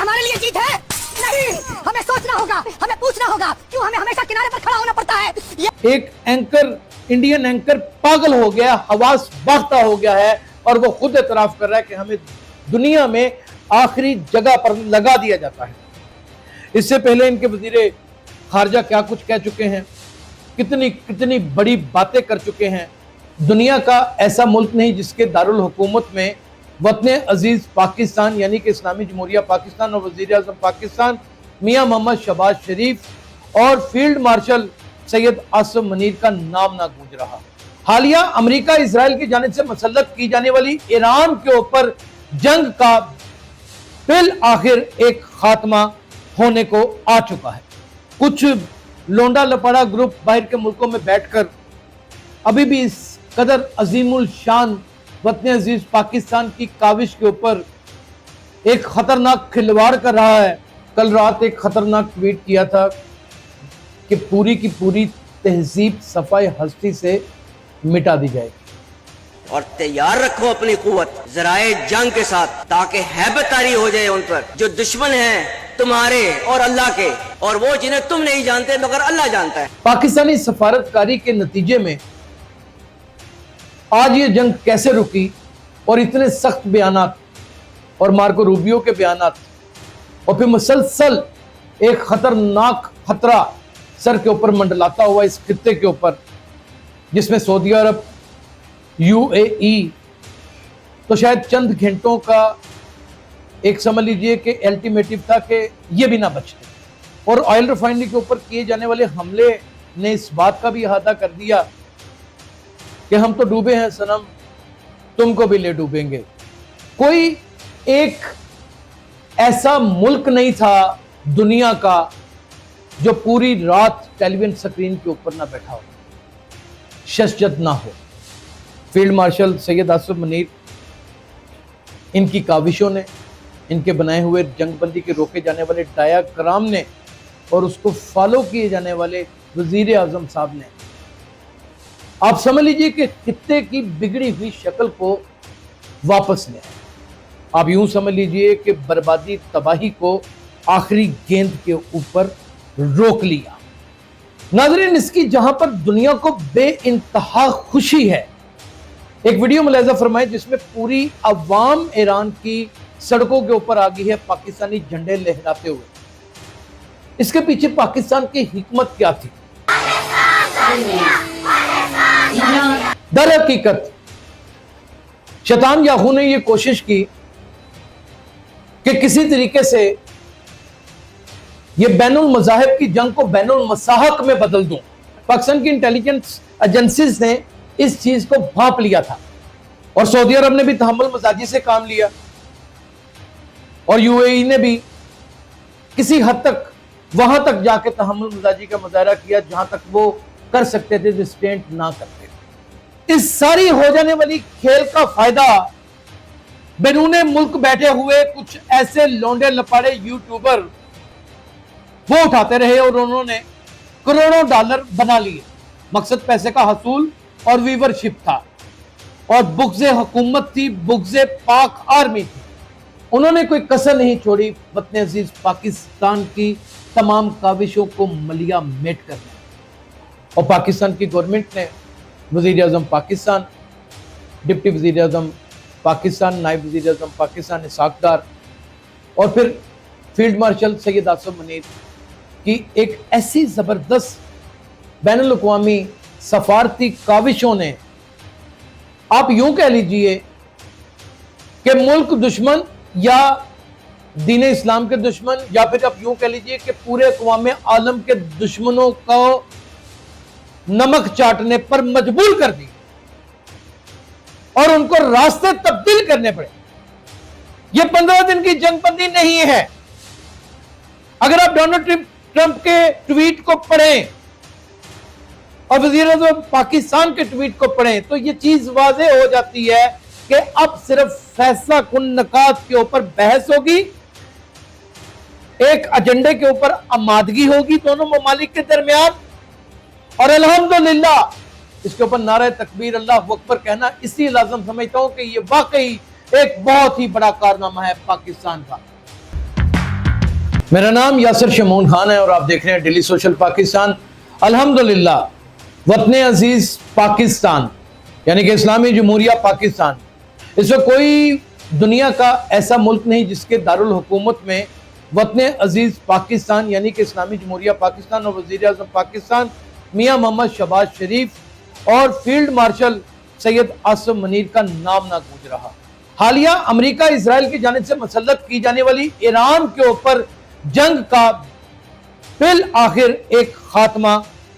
हमारे लिए जीत है? नहीं, हमें सोचना होगा, हमें पूछना होगा, क्यों हमें हमेशा किनारे पर खड़ा होना पड़ता है? एक एंकर, इंडियन एंकर पागल हो गया, हवास बाख्ता हो गया है और वो खुद एतराफ कर रहा है कि हमें दुनिया में आखिरी जगह पर लगा दिया जाता है। इससे पहले इनके वजीरे खारजा क्या कुछ कह चुके हैं, कितनी बड़ी बातें कर चुके हैं। दुनिया का ऐसा मुल्क नहीं जिसके दारुल हुकूमत में वतन अजीज पाकिस्तान यानी कि इस्लामी जमहूरिया पाकिस्तान और वजीर आज़म पाकिस्तान मियां मोहम्मद शहबाज शरीफ और फील्ड मार्शल सैयद आसिम मुनीर का नाम ना गूंज रहा। हालिया अमेरिका इजराइल की जानिब से मुसल्लत की जाने वाली ईरान के ऊपर जंग का बिल आखिर एक खात्मा होने को आ चुका है। कुछ लोंडा लपाड़ा ग्रुप बाहर के मुल्कों में बैठकर अभी भी इस कदर अजीमुल शान वतन अजीज पाकिस्तान की काविश के ऊपर एक खतरनाक खिलवाड़ कर रहा है। कल रात एक खतरनाक ट्वीट किया था कि पूरी की पूरी तहजीब सफाई हस्ती से मिटा दी जाएगी और तैयार रखो अपनी कुव्वत ज़राए जंग के साथ, ताकि हैबतारी हो जाए उन पर जो दुश्मन हैं तुम्हारे और अल्लाह के, और वो जिन्हें तुम नहीं जानते मगर अल्लाह जानता है। पाकिस्तानी सफारतकारी के नतीजे में आज ये जंग कैसे रुकी और इतने सख्त बयानात और मार्को रूबियो के बयानात और फिर मुसलसल एक खतरनाक खतरा सर के ऊपर मंडलाता हुआ इस खित्ते के ऊपर, जिसमें सऊदी अरब, यूएई तो शायद चंद घंटों का एक समझ लीजिए कि अल्टीमेटिव था कि ये भी ना बचते, और ऑयल रिफाइनरी के ऊपर किए जाने वाले हमले ने इस बात का भी अहाता कर दिया कि हम तो डूबे हैं सनम, तुमको भी ले डूबेंगे। कोई एक ऐसा मुल्क नहीं था दुनिया का जो पूरी रात टेलीविजन स्क्रीन के ऊपर ना बैठा हो, शशजद ना हो। फील्ड मार्शल सैयद आसिम मुनीर, इनकी काविशों ने, इनके बनाए हुए जंगबंदी के रोके जाने वाले डायाग्राम ने और उसको फॉलो किए जाने वाले वजीर आज़म साहब ने, आप समझ लीजिए कि खित्ते की बिगड़ी हुई शक्ल को वापस ले आए। आप यूं समझ लीजिए कि बर्बादी तबाही को आखिरी गेंद के ऊपर रोक लिया। नाज़रीन, इसकी जहां पर दुनिया को बेइंतहा खुशी है, एक वीडियो मुलाहिजा फरमाए जिसमें पूरी अवाम ईरान की सड़कों के ऊपर आ गई है पाकिस्तानी झंडे लहराते हुए। इसके पीछे पाकिस्तान की हिकमत क्या थी? दर हकीकत शैतान याहू ने यह कोशिश की कि किसी तरीके से यह बैनुल मज़ाहिब की जंग को बैनुल मसाहक में बदल दूं। पाकिस्तान की इंटेलिजेंस एजेंसीज ने इस चीज को भांप लिया था और सऊदी अरब ने भी तहम्मुल मजाजी से काम लिया और यूएई ने भी किसी हद तक वहां तक जाके तहम्मुल मजाजी का मुजाहरा किया जहां तक वो कर सकते थे, रिस्ट्रेंट ना करते। इस सारी हो जाने वाली खेल का फायदा बैरूने मुल्क बैठे हुए कुछ ऐसे लौंडे लपाड़े यूट्यूबर वो उठाते रहे और उन्होंने करोड़ों डॉलर बना लिए। मकसद पैसे का हसूल और वीवरशिप था और बुग़्ज़े हुकूमत थी, बुग़्ज़े पाक आर्मी थी। उन्होंने कोई कसर नहीं छोड़ी वतन अजीज पाकिस्तान की तमाम काविशों को मलिया मेट करने। और पाकिस्तान की गवर्नमेंट ने वज़ीर आज़म पाकिस्तान, डिप्टी वज़ीर आज़म पाकिस्तान, नायब वज़ीर आज़म पाकिस्तान इसहाक़ डार और फिर फील्ड मार्शल सैयद आसिम मुनीर की एक ऐसी ज़बरदस्त बैनुल अक़वामी सफारती काविशों ने, आप यूं कह लीजिए कि मुल्क दुश्मन या दीन इस्लाम के दुश्मन, या फिर आप यूं कह लीजिए कि पूरे अक़वाम आलम के दुश्मनों को नमक चाटने पर मजबूर कर दी और उनको रास्ते तब्दील करने पड़े। यह 15 दिन की जंगबंदी नहीं है। अगर आप डोनाल्ड ट्रंप के ट्वीट को पढ़ें और वज़ीर आज़म पाकिस्तान के ट्वीट को पढ़ें तो ये चीज वाज़ेह हो जाती है कि अब सिर्फ फैसला कुन नकात के ऊपर बहस होगी, एक एजेंडे के ऊपर आमादगी होगी दोनों ममालिक के दरमियान, और अल्हम्दुलिल्लाह इसके ऊपर नारा तकबीर अल्लाह अकबर कहना इसी लाज़िम समझता हूं कि ये वाकई एक बहुत ही बड़ा कारनामा है पाकिस्तान का। मेरा नाम यासिर शमून खान है और आप देख रहे हैं डेली सोशल पाकिस्तान। अल्हम्दुलिल्लाह वतन अजीज पाकिस्तान यानी कि इस्लामी जमहूरिया पाकिस्तान, इसमें कोई दुनिया का ऐसा मुल्क नहीं जिसके दारुल हुकूमत में वतन अजीज पाकिस्तान यानी कि इस्लामी जमहूरिया पाकिस्तान और वज़ीर आज़म पाकिस्तान मियाँ मोहम्मद शहबाज शरीफ और फील्ड मार्शल सैयद आसिम मुनीर का नाम ना गूंज रहा। हालिया अमेरिका इजराइल की जानिब से मुसल्लत की जाने वाली ईरान के ऊपर जंग का बिल आखिर एक खात्मा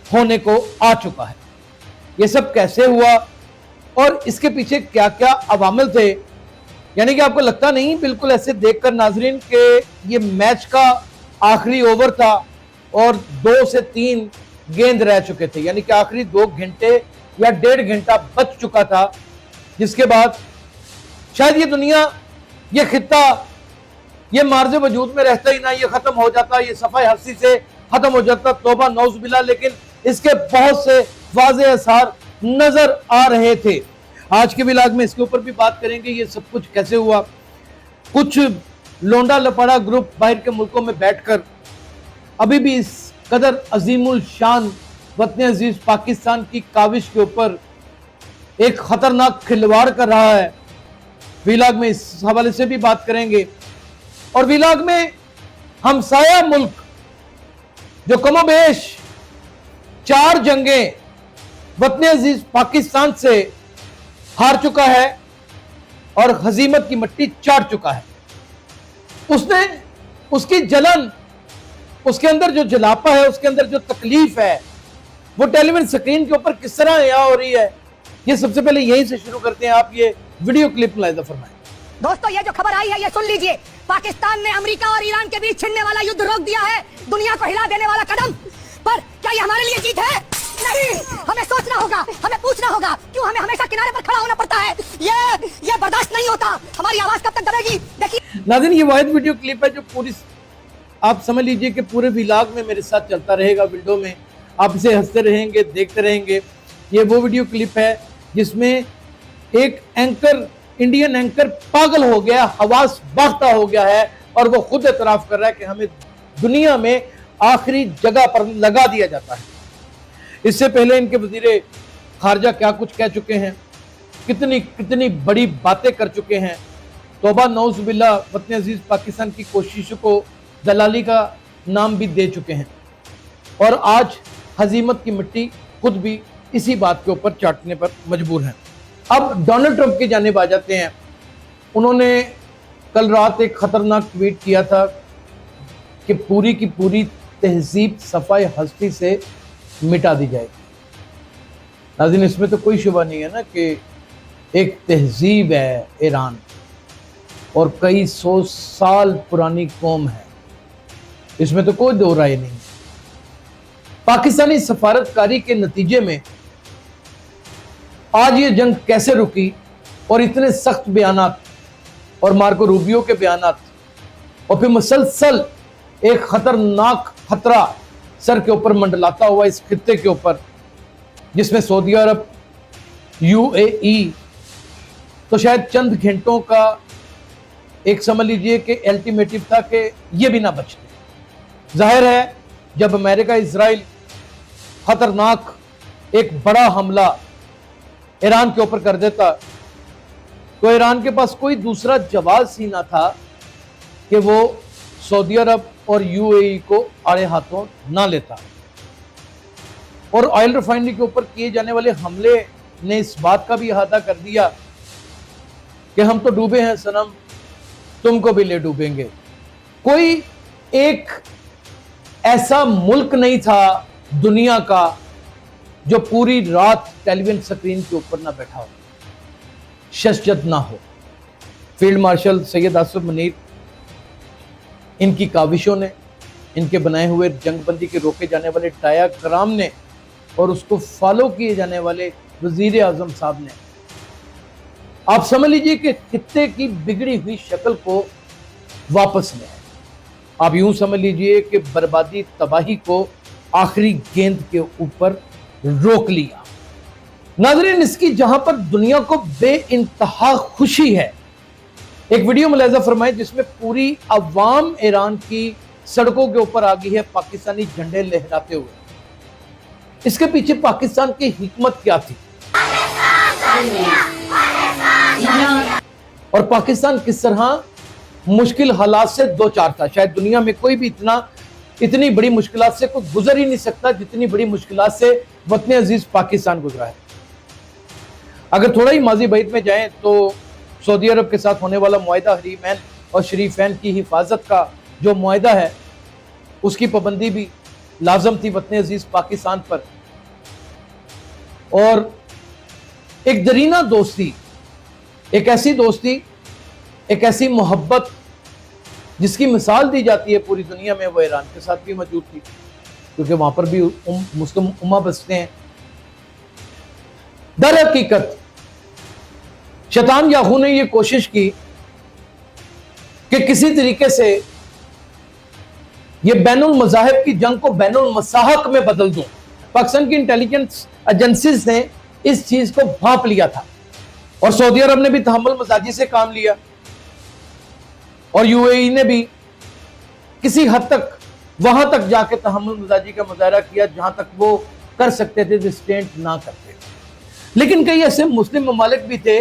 होने को आ चुका है। ये सब कैसे हुआ और इसके पीछे क्या क्या अवामिल थे, यानी कि आपको लगता नहीं बिल्कुल ऐसे देखकर नाजरीन के ये मैच का आखिरी ओवर था और 2 से 3 गेंद रह चुके थे, यानी कि आखिरी 2 घंटे या 1.5 घंटा बच चुका था, जिसके बाद शायद ये दुनिया, ये खित्ता, ये मार्ज़ वजूद में रहता ही ना, ये खत्म हो जाता, ये सफ़ाए हस्ती से खत्म हो जाता, तौबा नौज़ बिल्लाह। लेकिन इसके बहुत से वाज़े आसार नजर आ रहे थे। आज के व्लॉग में इसके ऊपर भी बात करेंगे, ये सब कुछ कैसे हुआ। कुछ लोंडा लपड़ा ग्रुप बाहर के मुल्कों में बैठकर अभी भी इस कदर अजीमुल शान वतन अजीज पाकिस्तान की काविश के ऊपर एक खतरनाक खिलवाड़ कर रहा है। व्लॉग में इस हवाले से भी बात करेंगे और व्लॉग में हमसाया मुल्क जो कमोबेश 4 जंगें वतन अजीज पाकिस्तान से हार चुका है और हजीमत की मट्टी चाट चुका है, उसने उसकी जलन, उसके अंदर जो जलापा है, उसके अंदर जो तकलीफ है, वो टेलीविजन स्क्रीन के ऊपर किस तरह यहाँ हो रही है, ये सबसे पहले यहीं से शुरू करते हैं। आप ये वीडियो क्लिप मुलाहिजा फरमाएं। दोस्तों, ये जो खबर आई है ये सुन लीजिए। पाकिस्तान ने अमेरिका और ईरान के बीच छिड़ने वाला युद्ध रोक दिया है, दुनिया को हिला देने वाला कदम। पर क्या ये हमारे लिए जीत है? नहीं, हमें सोचना होगा, हमें पूछना होगा, क्यों हमें हमेशा किनारे पर खड़ा होना पड़ता है। ये बर्दाश्त नहीं होता। हमारी आवाज कब तक दबेगी? देखिए नाज़रीन, ये वाहिद वीडियो क्लिप है जो पूरी, आप समझ लीजिए कि पूरे व्लॉग में मेरे साथ चलता रहेगा। विंडो में आप इसे हंसते रहेंगे, देखते रहेंगे। ये वो वीडियो क्लिप है जिसमें एक एंकर, इंडियन एंकर पागल हो गया, हवास बाख्ता हो गया है और वो खुद एतराफ कर रहा है कि हमें दुनिया में आखिरी जगह पर लगा दिया जाता है। इससे पहले इनके वजीरे खारजा क्या कुछ कह चुके हैं, कितनी कितनी बड़ी बातें कर चुके हैं। तौबा नौज़ बिल्लाह वतन अजीज पाकिस्तान की कोशिशों को दलाली का नाम भी दे चुके हैं और आज हजीमत की मिट्टी खुद भी इसी बात के ऊपर चाटने पर मजबूर हैं। अब डोनाल्ड ट्रंप की जानिब आ जाते हैं। उन्होंने कल रात एक खतरनाक ट्वीट किया था कि पूरी की पूरी तहजीब सफाई हस्ती से मिटा दी जाएगी। नाज़रीन, इसमें तो कोई शुबा नहीं है ना कि एक तहजीब है ईरान और कई 100 साल पुरानी कौम है, इसमें तो कोई दो राय नहीं। पाकिस्तानी सफारतकारी के नतीजे में आज ये जंग कैसे रुकी और इतने सख्त बयानात और मार्को रूबियो के बयानात और फिर मुसलसल एक खतरनाक खतरा सर के ऊपर मंडलाता हुआ इस खित्ते के ऊपर, जिसमें सऊदी अरब, UAE तो शायद चंद घंटों का एक समझ लीजिए कि अल्टीमेटिव था कि ये भी ना बचते। जाहिर है जब अमेरिका इजराइल खतरनाक एक बड़ा हमला ईरान के ऊपर कर देता तो ईरान के पास कोई दूसरा जवाब ही ना था कि वो सऊदी अरब और UAE को आड़े हाथों ना लेता। और ऑयल रिफाइनरी के ऊपर किए जाने वाले हमले ने इस बात का भी अहाता कर दिया कि हम तो डूबे हैं सनम, तुमको भी ले डूबेंगे। कोई एक ऐसा मुल्क नहीं था दुनिया का जो पूरी रात टेलीविजन स्क्रीन के ऊपर ना बैठा हो, शशजद ना हो। फील्ड मार्शल सैयद आसिम मुनीर, इनकी काविशों ने, इनके बनाए हुए जंगबंदी के रोके जाने वाले डायाग्राम ने और उसको फॉलो किए जाने वाले वजीर आजम साहब ने, आप समझ लीजिए कि खित्ते की बिगड़ी हुई शक्ल को वापस ले आए। आप यूं समझ लीजिए कि बर्बादी, तबाही को आखिरी गेंद के ऊपर रोक लिया। नाज़रीन, इसकी जहां पर दुनिया को बेइंतहा खुशी है, एक वीडियो मुलाहिजा फरमाएं जिसमें पूरी अवाम ईरान की सड़कों के ऊपर आ गई है पाकिस्तानी झंडे लहराते हुए। इसके पीछे पाकिस्तान की हिकमत क्या थी और पाकिस्तान किस तरह मुश्किल हालात से दो चार था। शायद दुनिया में कोई भी इतनी बड़ी मुश्किलात से कोई गुजर ही नहीं सकता जितनी बड़ी मुश्किलात से वतन अजीज पाकिस्तान गुजरा है। अगर थोड़ा ही माजी बैत में जाएं तो सऊदी अरब के साथ होने वाला मुआहिदा हरीमैन और शरीफैन की हिफाजत का जो मुआहिदा है उसकी पाबंदी भी लाजम थी वतन अजीज पाकिस्तान पर। और एक दरीना दोस्ती, एक ऐसी दोस्ती, एक ऐसी मोहब्बत जिसकी मिसाल दी जाती है पूरी दुनिया में, वो ईरान के साथ भी मौजूद थी क्योंकि वहां पर भी मुस्लिम उम्मा बसते हैं। दर हकीकत शैतान याहू ने यह कोशिश की कि किसी तरीके से ये बैनुल मज़ाहिब की जंग को बैनुल मसाहक में बदल दूं। पाकिस्तान की इंटेलिजेंस एजेंसीज ने इस चीज को भांप लिया था और सऊदी अरब ने भी तहम्मुल मजाजी से काम लिया और यूएई ने भी किसी हद तक वहां तक जाके तहम्मुल मजाजी का मुजाहरा किया जहां तक वो कर सकते थे, रिस्ट्रेंट ना करते। लेकिन कई ऐसे मुस्लिम ममालिक भी थे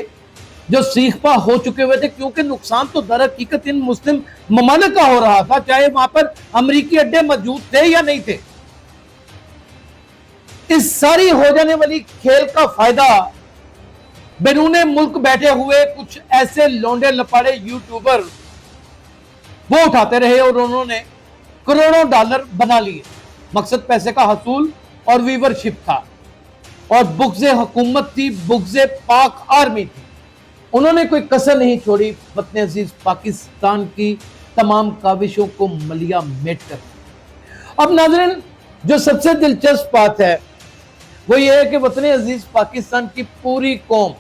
जो सीख पा हो चुके हुए थे क्योंकि नुकसान तो दर हकीकत इन मुस्लिम ममालिक का हो रहा था, चाहे वहां पर अमरीकी अड्डे मौजूद थे या नहीं थे। इस सारी हो जाने वाली खेल का फायदा बैरूने मुल्क बैठे हुए कुछ ऐसे लौंडे लपाड़े यूट्यूबर वो उठाते रहे और उन्होंने करोड़ों डॉलर बना लिए। मकसद पैसे का हसूल और व्यूवरशिप था और बुग़्ज़े हुकूमत थी, बुग़्ज़े पाक आर्मी थी। उन्होंने कोई कसर नहीं छोड़ी वतन अजीज पाकिस्तान की तमाम काविशों को मलिया मेट कर। अब नाज़रीन, जो सबसे दिलचस्प बात है वो ये है कि वतन अजीज पाकिस्तान की पूरी कौम,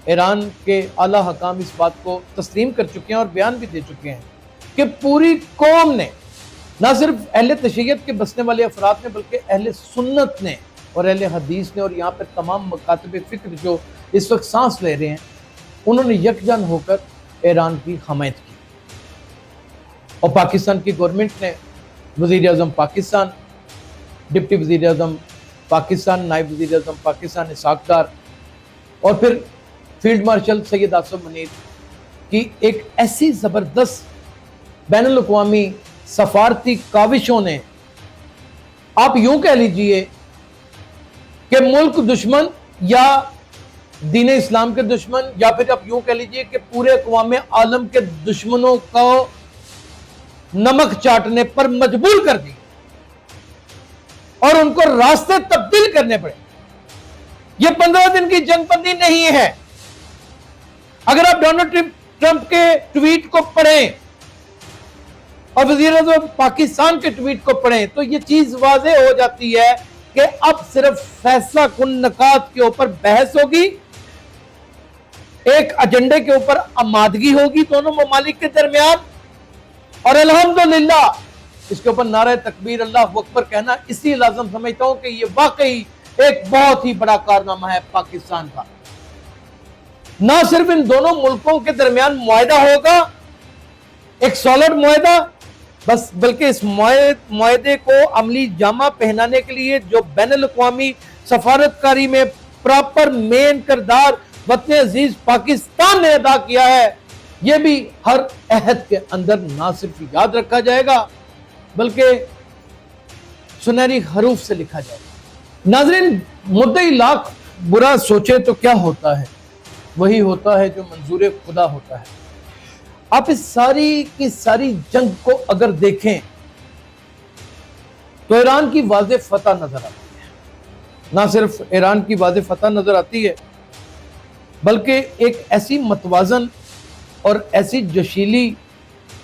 ईरान के आला हकाम इस बात को तस्लीम कर चुके हैं और बयान भी दे चुके हैं कि पूरी कौम ने, ना सिर्फ अहले तशय्युद के बसने वाले अफराद ने बल्कि अहले सुन्नत ने और अहले हदीस ने और यहाँ पर तमाम मकातब फ़िक्र जो इस वक्त सांस ले रहे हैं, उन्होंने यकजन होकर ईरान की हमायत की। और पाकिस्तान की गवर्नमेंट ने वज़ीर आज़म पाकिस्तान, डिप्टी वज़ीर आज़म पाकिस्तान, नायब वज़ीर आज़म पाकिस्तान इसहाक़ डार और फिर फील्ड मार्शल सैयद आसिम मुनीर की एक ऐसी ज़बरदस्त बैनुल अक़वामी सफारती काविशों ने, आप यूं कह लीजिए कि मुल्क दुश्मन या दीन इस्लाम के दुश्मन, या फिर आप यूं कह लीजिए कि पूरे अक़वाम आलम के दुश्मनों को नमक चाटने पर मजबूर कर दी और उनको रास्ते तब्दील करने पड़े। यह 15 दिन की जंगबंदी नहीं है। अगर आप डोनाल्ड ट्रंप के ट्वीट को पढ़ें और वज़ीर आज़म पाकिस्तान के ट्वीट को पढ़ें तो यह चीज वाज़ेह हो जाती है कि अब सिर्फ फैसला कुन नकात के ऊपर बहस होगी, एक एजेंडे के ऊपर आमादगी होगी दोनों ममालिक के दरमियान और अल्हम्दुलिल्लाह इसके ऊपर नारा तकबीर अल्लाह अकबर कहना इसी लाज़म समझता हूं कि यह वाकई एक बहुत ही बड़ा कारनामा है पाकिस्तान का। ना सिर्फ इन दोनों मुल्कों के दरमियान मुआहिदा होगा, एक सॉलिड मुआहिदा, बस बल्कि इस मुआहिदे को अमली जामा पहनाने के लिए जो बैनुल अक़वामी सफारतकारी में प्रॉपर मेन किरदार वतन अजीज पाकिस्तान ने अदा किया है, यह भी हर अहद के अंदर ना सिर्फ याद रखा जाएगा बल्कि सुनहरी हरूफ से लिखा जाएगा। नाज़रीन, मुद्दई लाख बुरा सोचे तो क्या होता है, वही होता है जो मंजूर खुदा होता है। आप इस सारी की सारी जंग को अगर देखें तो ईरान की वाज़ेह फतह नजर आती है। ना सिर्फ ईरान की वाज़ेह फतह नजर आती है बल्कि एक ऐसी मतवाजन और ऐसी जोशीली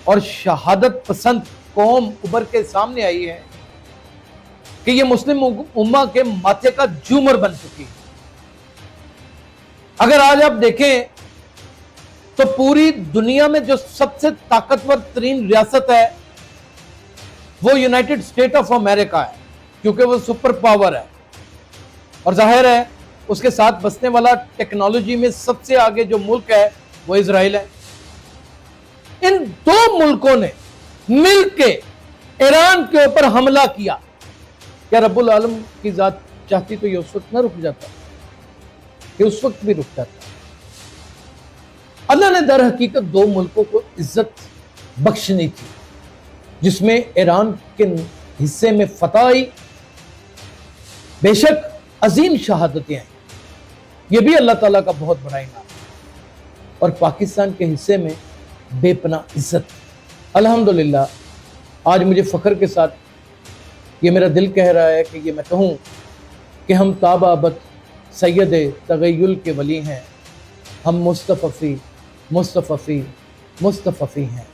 और शहादत पसंद कौम उभर के सामने आई है कि ये मुस्लिम उम्मा के माथे का झूमर बन चुकी है। अगर आज आप देखें तो पूरी दुनिया में जो सबसे ताकतवर तरीन रियासत है वो यूनाइटेड स्टेट ऑफ अमेरिका है क्योंकि वो सुपर पावर है और जाहिर है उसके साथ बसने वाला टेक्नोलॉजी में सबसे आगे जो मुल्क है वो इजराइल है। इन दो मुल्कों ने मिलके ईरान के ऊपर हमला किया, क्या रब्बुल आलम की जात चाहती तो ये उस वक्त न रुक जाता, कि उस वक्त भी रुक जाता। अल्लाह ने दर हकीकत दो मुल्कों को इज्जत बख्शनी थी, जिसमें ईरान के हिस्से में फतह आई। बेशक अजीम शहादतें हैं, ये भी अल्लाह ताला का बहुत बड़ा इनाम, और पाकिस्तान के हिस्से में बेपनाह इज्जत। अल्हम्दुलिल्लाह आज मुझे फ़ख्र के साथ ये मेरा दिल कह रहा है कि ये मैं कहूँ कि हम ताबाबत सैयद तगय्युल के वली हैं, हम मुस्तफ़ी हैं।